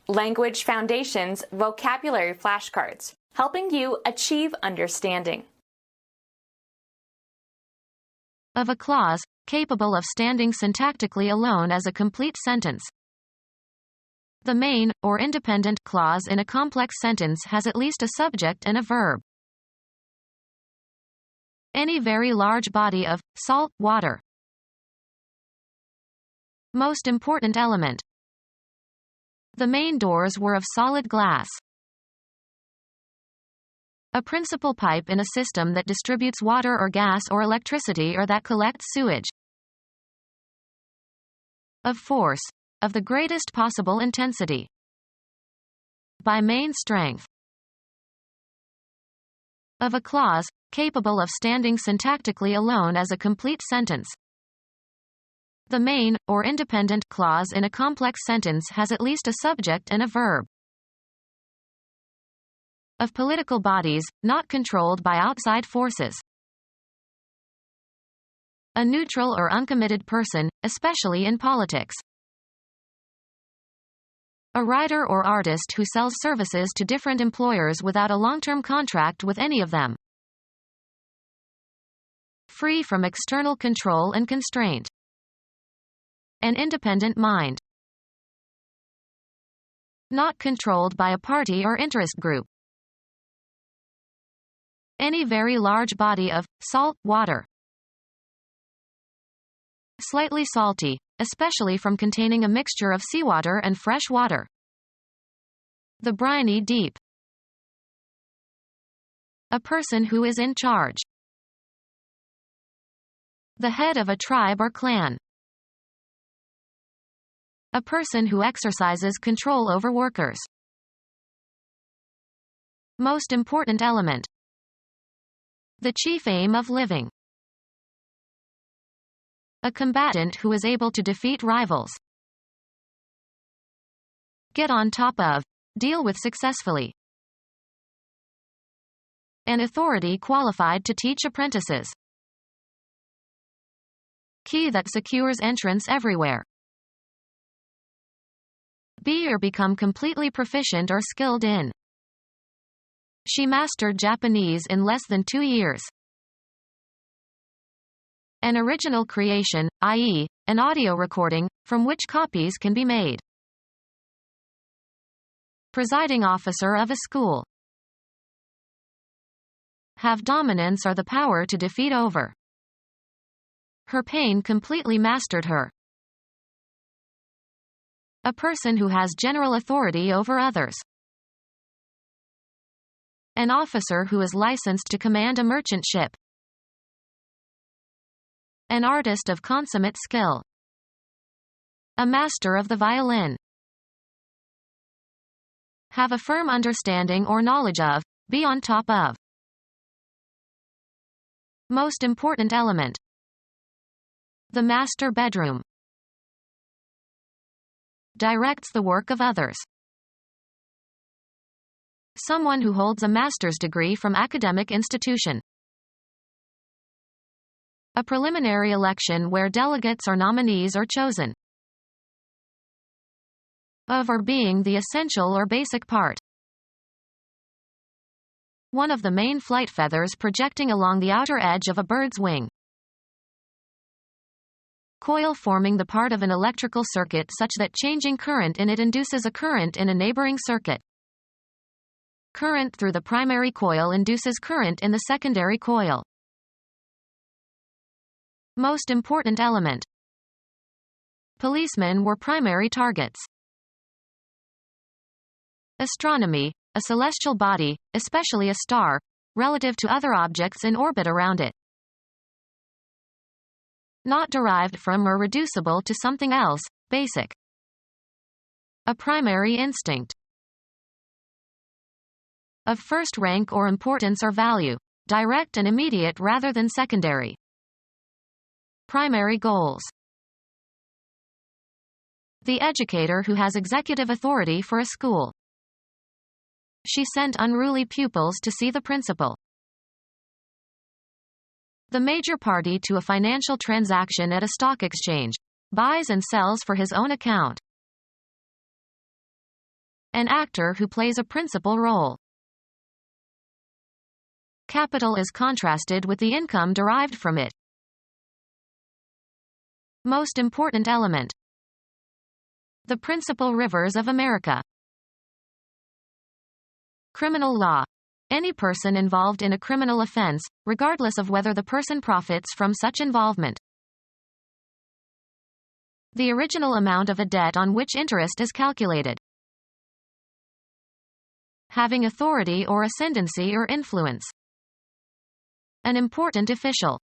Language Foundations Vocabulary Flashcards, helping you achieve understanding. Of a clause, capable of standing syntactically alone as a complete sentence. The main, or independent, clause in a complex sentence has at least a subject and a verb. Any very large body of salt water. Most important element. The main doors were of solid glass. A principal pipe in a system that distributes water or gas or electricity or that collects sewage. Of force. Of the greatest possible intensity. By main strength. Of a clause, capable of standing syntactically alone as a complete sentence. The main, or independent, clause in a complex sentence has at least a subject and a verb. Of political bodies, not controlled by outside forces. A neutral or uncommitted person, especially in politics. A writer or artist who sells services to different employers without a long-term contract with any of them. Free from external control and constraint. An independent mind. Not controlled by a party or interest group. Any very large body of salt water. Slightly salty, especially from containing a mixture of seawater and fresh water. The briny deep. A person who is in charge. The head of a tribe or clan. A person who exercises control over workers. Most important element. The chief aim of living. A combatant who is able to defeat rivals. Get on top of. Deal with successfully. An authority qualified to teach apprentices. Key that secures entrance everywhere. Be or become completely proficient or skilled in. She mastered Japanese in less than 2 years. An original creation, i.e., an audio recording, from which copies can be made. Presiding officer of a school. Have dominance or the power to defeat over. Her pain completely mastered her. A person who has general authority over others. An officer who is licensed to command a merchant ship. An artist of consummate skill. A master of the violin. Have a firm understanding or knowledge of, be on top of. Most important element. The master bedroom. Directs the work of others. Someone who holds a master's degree from academic institution. A preliminary election where delegates or nominees are chosen. Of or being the essential or basic part. One of the main flight feathers projecting along the outer edge of a bird's wing. Coil forming the part of an electrical circuit such that changing current in it induces a current in a neighboring circuit. Current through the primary coil induces current in the secondary coil. Most important element. Policemen were primary targets. Astronomy, a celestial body, especially a star, relative to other objects in orbit around it. Not derived from or reducible to something else, basic. A primary instinct. Of first rank or importance or value, direct and immediate rather than secondary. Primary goals. The educator who has executive authority for a school. She sent unruly pupils to see the principal. The major party to a financial transaction at a stock exchange. Buys and sells for his own account. An actor who plays a principal role. Capital is contrasted with the income derived from it. Most important element. The principal rivers of America. Criminal law. Any person involved in a criminal offense, regardless of whether the person profits from such involvement. The original amount of a debt on which interest is calculated. Having authority or ascendancy or influence. An important official.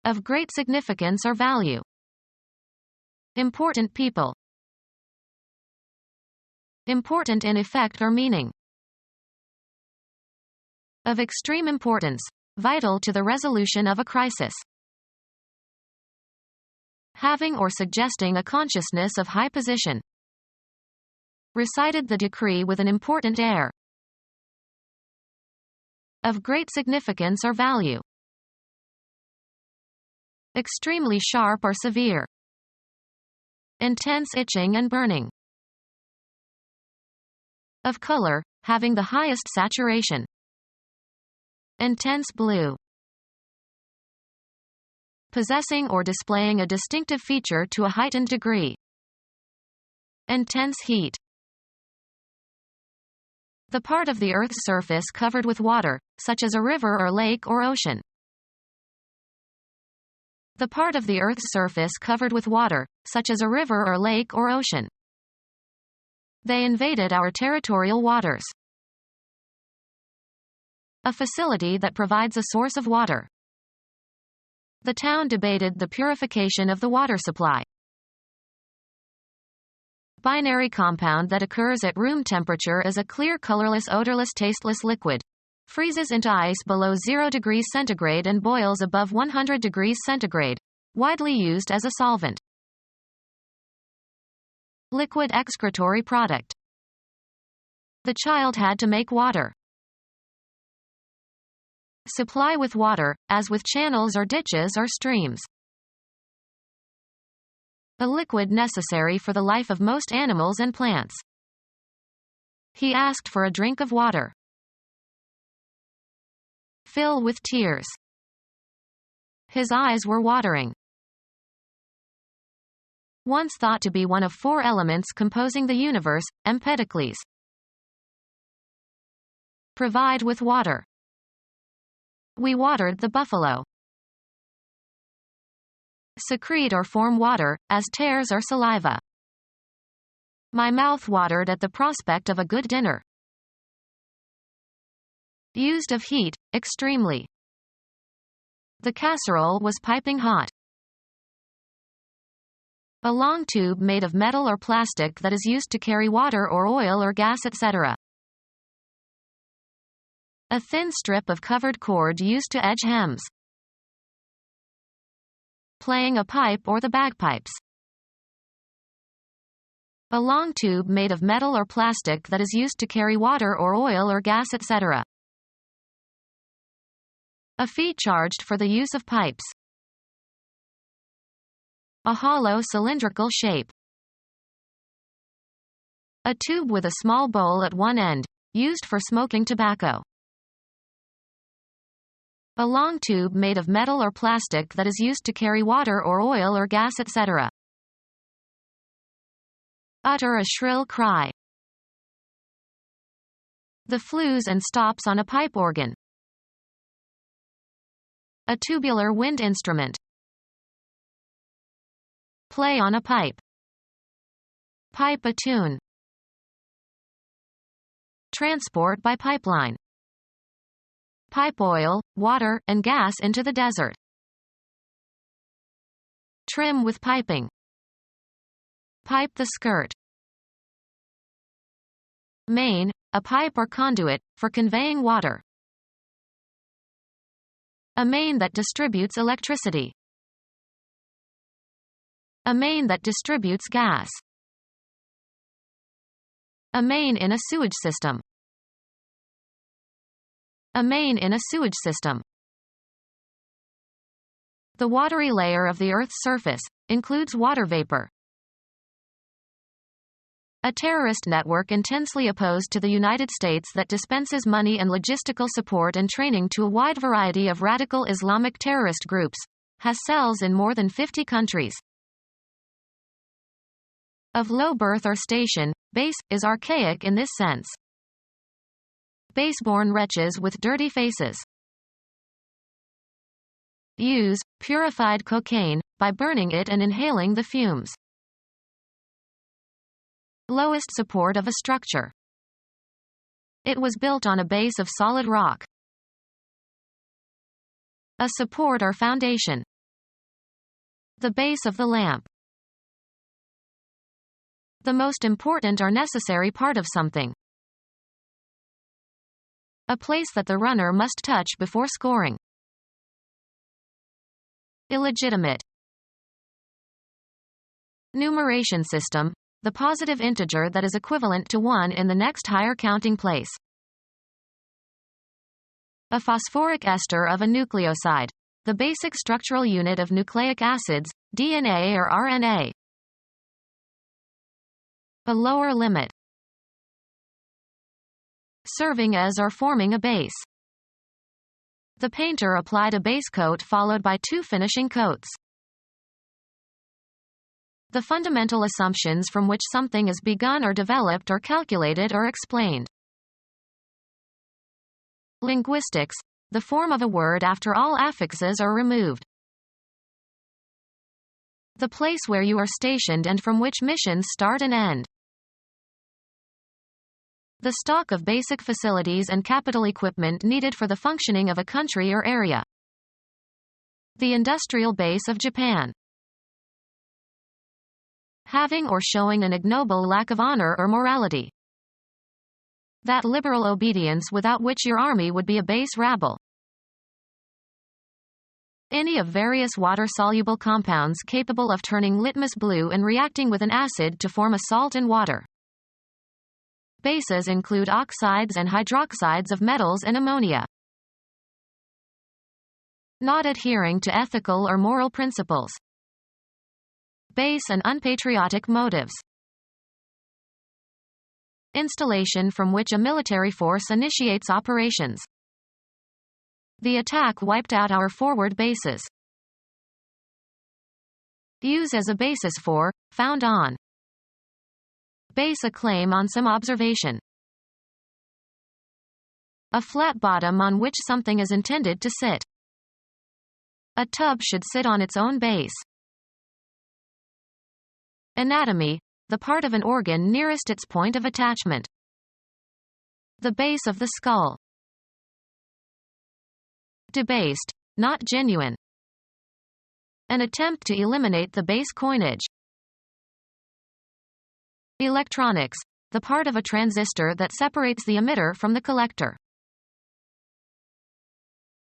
Of great significance or value. Important people. Important in effect or meaning. Of extreme importance, vital to the resolution of a crisis. Having or suggesting a consciousness of high position. Recited the decree with an important air. Of great significance or value. Extremely sharp or severe. Intense itching and burning. Of color, having the highest saturation. Intense blue. Possessing or displaying a distinctive feature to a heightened degree. Intense heat. The part of the Earth's surface covered with water, such as a river or lake or ocean. The part of the Earth's surface covered with water, such as a river or lake or ocean. They invaded our territorial waters. A facility that provides a source of water. The town debated the purification of the water supply. Binary compound that occurs at room temperature is a clear, colorless, odorless, tasteless liquid. Freezes into ice below 0 degrees centigrade and boils above 100 degrees centigrade. Widely used as a solvent. Liquid excretory product. The child had to make water. Supply with water, as with channels or ditches or streams. A liquid necessary for the life of most animals and plants. He asked for a drink of water. Fill with tears. His eyes were watering. Once thought to be one of 4 elements composing the universe, Empedocles. Provide with water. We watered the buffalo. Secrete or form water, as tears or saliva. My mouth watered at the prospect of a good dinner. Used of heat, extremely. The casserole was piping hot. A long tube made of metal or plastic that is used to carry water or oil or gas, etc. A thin strip of covered cord used to edge hems. Playing a pipe or the bagpipes. A long tube made of metal or plastic that is used to carry water or oil or gas, etc. A fee charged for the use of pipes. A hollow cylindrical shape. A tube with a small bowl at one end, used for smoking tobacco. A long tube made of metal or plastic that is used to carry water or oil or gas, etc. Utter a shrill cry. The flues and stops on a pipe organ. A tubular wind instrument. Play on a pipe. Pipe a tune. Transport by pipeline. Pipe oil, water, and gas into the desert. Trim with piping. Pipe the skirt. Main, a pipe or conduit, for conveying water. A main that distributes electricity. A main that distributes gas. A main in a sewage system. A main in a sewage system. The watery layer of the Earth's surface includes water vapor. A terrorist network intensely opposed to the United States that dispenses money and logistical support and training to a wide variety of radical Islamic terrorist groups, has cells in more than 50 countries. Of low birth or station, base, is archaic in this sense. Base-born wretches with dirty faces. Use purified cocaine, by burning it and inhaling the fumes. Lowest support of a structure. It was built on a base of solid rock. A support or foundation. The base of the lamp. The most important or necessary part of something. A place that the runner must touch before scoring. Illegitimate. Numeration system, the positive integer that is equivalent to 1 in the next higher counting place. A phosphoric ester of a nucleoside, the basic structural unit of nucleic acids, DNA or RNA. A lower limit. Serving as or forming a base. The painter applied a base coat followed by 2 finishing coats. The fundamental assumptions from which something is begun or developed or calculated or explained. Linguistics, the form of a word after all affixes are removed. The place where you are stationed and from which missions start and end. The stock of basic facilities and capital equipment needed for the functioning of a country or area. The industrial base of Japan. Having or showing an ignoble lack of honor or morality. That liberal obedience without which your army would be a base rabble. Any of various water-soluble compounds capable of turning litmus blue and reacting with an acid to form a salt and water. Bases include oxides and hydroxides of metals and ammonia. Not adhering to ethical or moral principles. Base and unpatriotic motives. Installation from which a military force initiates operations. The attack wiped out our forward bases. Use as a basis for, found on. Base a claim on some observation. A flat bottom on which something is intended to sit. A tub should sit on its own base. Anatomy, the part of an organ nearest its point of attachment. The base of the skull. Debased, not genuine. An attempt to eliminate the base coinage. Electronics, the part of a transistor that separates the emitter from the collector.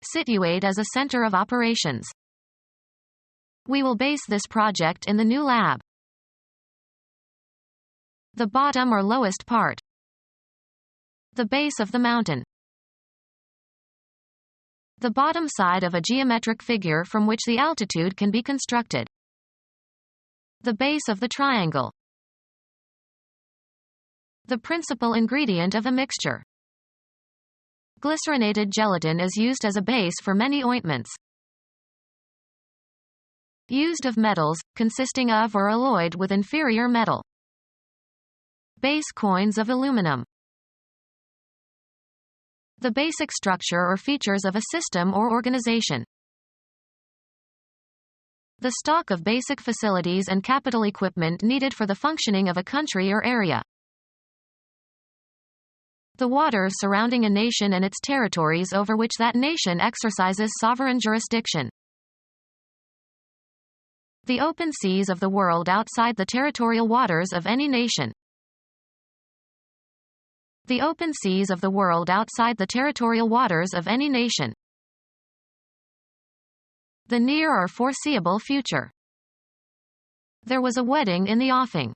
Situate as a center of operations. We will base this project in the new lab. The bottom or lowest part. The base of the mountain. The bottom side of a geometric figure from which the altitude can be constructed. The base of the triangle. The principal ingredient of a mixture. Glycerinated gelatin is used as a base for many ointments. Used of metals, consisting of or alloyed with inferior metal. Base coins of aluminum. The basic structure or features of a system or organization. The stock of basic facilities and capital equipment needed for the functioning of a country or area. The waters surrounding a nation and its territories over which that nation exercises sovereign jurisdiction. The open seas of the world outside the territorial waters of any nation. The open seas of the world outside the territorial waters of any nation. The near or foreseeable future. There was a wedding in the offing.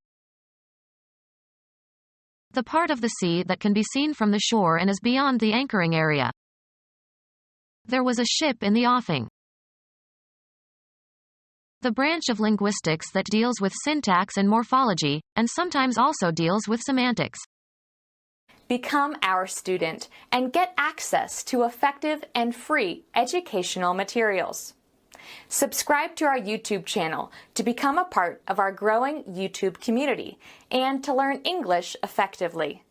The part of the sea that can be seen from the shore and is beyond the anchoring area. There was a ship in the offing. the branch of linguistics that deals with syntax and morphology, and sometimes also deals with semantics. Become our student and get access to effective and free educational materials. Subscribe to our YouTube channel to become a part of our growing YouTube community and to learn English effectively.